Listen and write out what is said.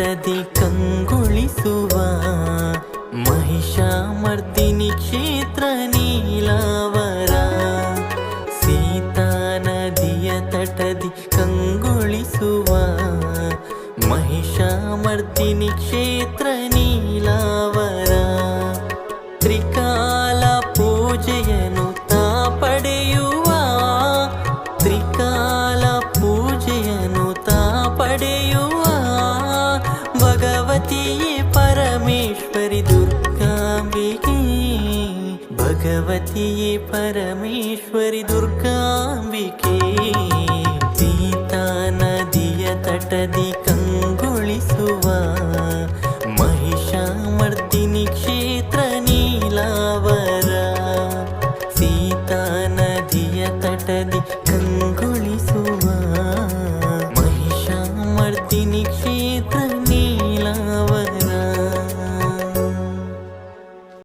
ತಟದಿ ಕಂಗೊಳಿಸುವ ಮಹಿಷಾಮರ್ದಿನಿ ಕ್ಷೇತ್ರ ನೀಲಾವರ. ಸೀತಾ ನದಿಯ ತಟದಿ ಕಂಗೊಳಿಸುವ ಮಹಿಷಾಮರ್ದಿನಿ ಕ್ಷೇತ್ರ ನೀಲಾವರ. ತ್ರಿಕಾಲ ಪೂಜೆಯನ್ನು ತಾ ಪಡೆಯುವ, ತ್ರಿಕಾಲ ಪೂಜೆಯನ್ನು ತಾ ಪಡೆಯುವ ಭಗವತಿಯೇ ಪರಮೇಶ್ವರಿ ದುರ್ಗಾಂಬಿಕೆ. ಭಗವತಿಯೇ ಪರಮೇಶ್ವರಿ ದುರ್ಗಾಂಬಿಕೆ. ಸೀತಾ ನದಿಯ ತಟದಿ